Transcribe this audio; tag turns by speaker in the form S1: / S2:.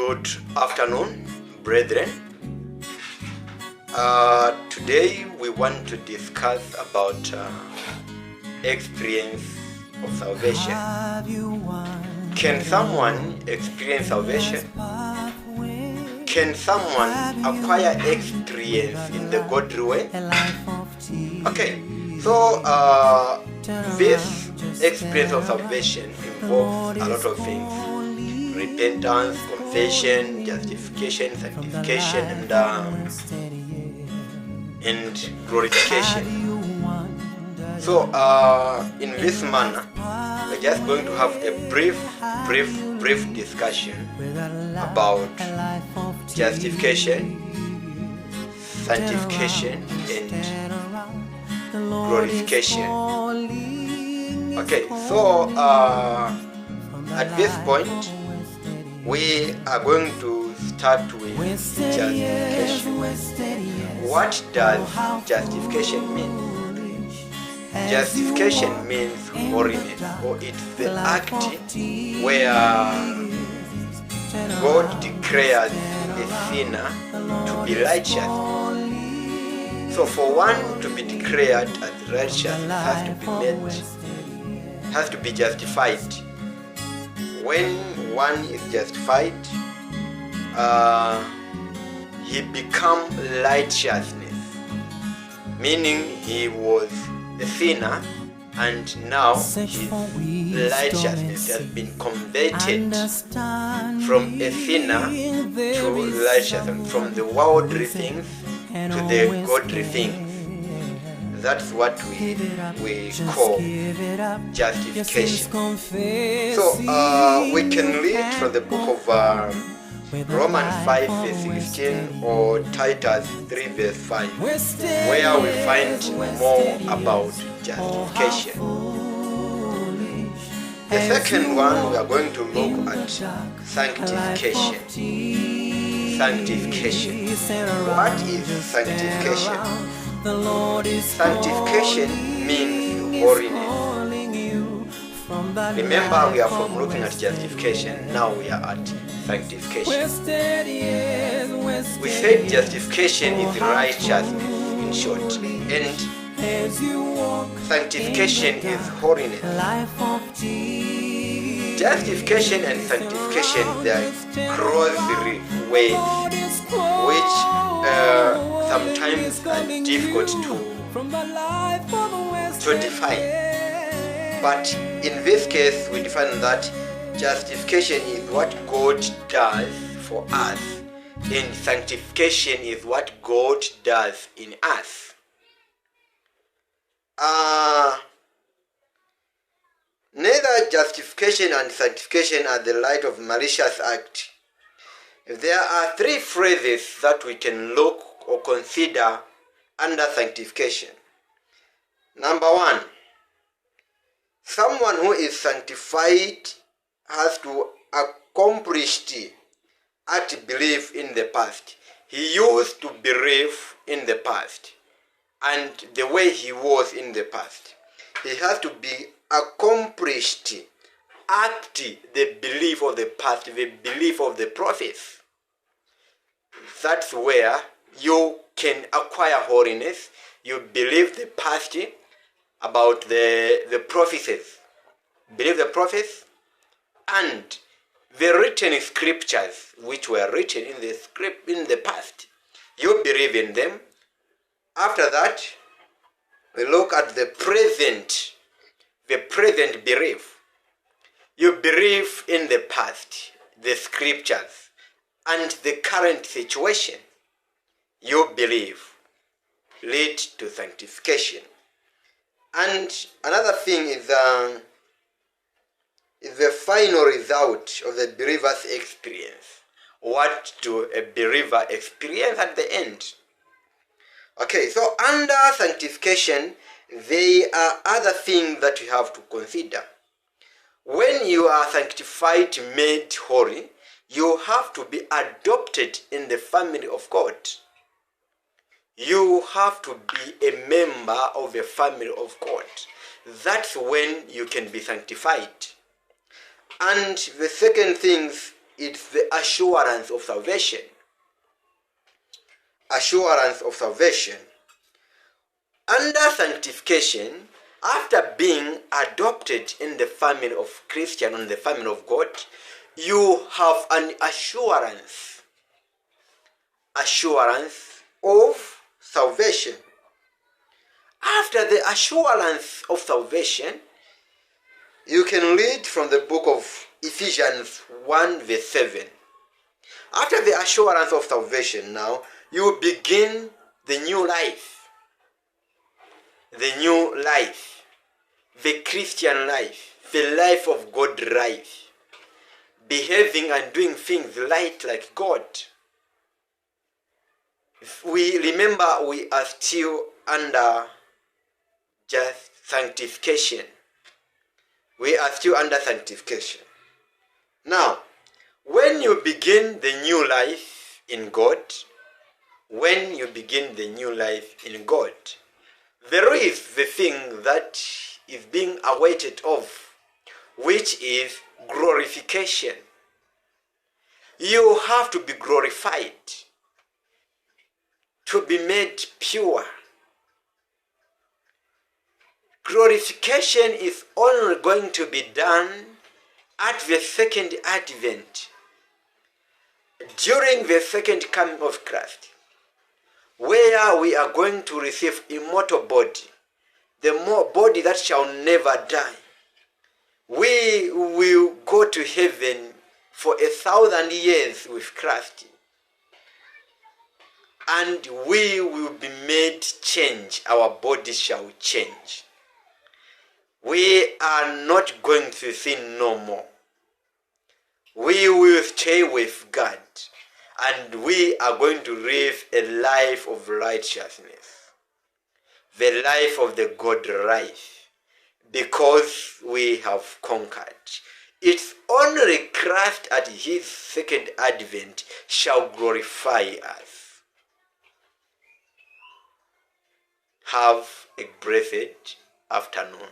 S1: Good afternoon, brethren. Today we want to discuss about experience of salvation. Can someone experience salvation? Can someone acquire experience in the godly way? Okay, so this experience of salvation involves a lot of things: repentance, confession, justification, sanctification, and glorification. So in this manner, we're just going to have a brief discussion about justification, sanctification, and glorification. Okay, so at this point we are going to start with justification. What does justification mean? Justification means holiness, or it's the act where God declares a sinner to be righteous. So for one to be declared as righteous, has to be justified. When one is justified, he becomes righteousness, meaning he was a sinner and now his righteousness has been converted from a sinner to righteousness, from the worldly things to the godly things. That's what we call justification. So we can read from the book of Romans 5 verse 16 or Titus 3 verse 5, where we find more about justification. The second one, we are going to look at sanctification. Sanctification. What is sanctification? Sanctification means holiness. Remember, we are from looking at justification, now we are at sanctification. We said justification is righteousness in short, and sanctification is holiness. Justification and sanctification, they are closely related, which sometimes are difficult to define. But in this case, we define that justification is what God does for us, and sanctification is what God does in us. Neither justification and sanctification are the light of malicious act. There are three phrases that we can look or consider under sanctification. Number one, someone who is sanctified has to accomplish act belief in the past. He used to believe in the past and the way he was in the past. He has to be accomplished, act the belief of the past, the belief of the prophets. That's where you can acquire holiness. You believe the past about the prophecies. Believe the prophets and the written scriptures which were written in the past. You believe in them. After that, we look at the present belief. You believe in the past, the scriptures, and the current situation. You believe lead to sanctification. And another thing is the final result of the believer's experience. What do a believer experience at the end? Okay, so under sanctification, there are other things that you have to consider. When you are sanctified, made holy, you have to be adopted in the family of God. You have to be a member of the family of God. That's when you can be sanctified. And the second thing it's the assurance of salvation. Assurance of salvation. Under sanctification, after being adopted in the family of Christian, in the family of God, you have an assurance of salvation. After the assurance of salvation, you can read from the book of Ephesians 1 verse 7. After the assurance of salvation, now you begin the new life. The new life. The Christian life. The life of God life. Behaving and doing things right like God. If we remember, we are still under just sanctification. We are still under sanctification. Now, when you begin the new life in God, there is the thing that is being awaited of, which is glorification. You have to be glorified, to be made pure. Glorification is only going to be done at the second advent, during the second coming of Christ, where we are going to receive immortal body, the body that shall never die. We will go to heaven for 1,000 years with Christ, and we will be made change. Our body shall change. We are not going to sin no more. We will stay with God, and we are going to live a life of righteousness, the life of the God life, because we have conquered. It's only Christ at his second advent shall glorify us. Have a blessed afternoon.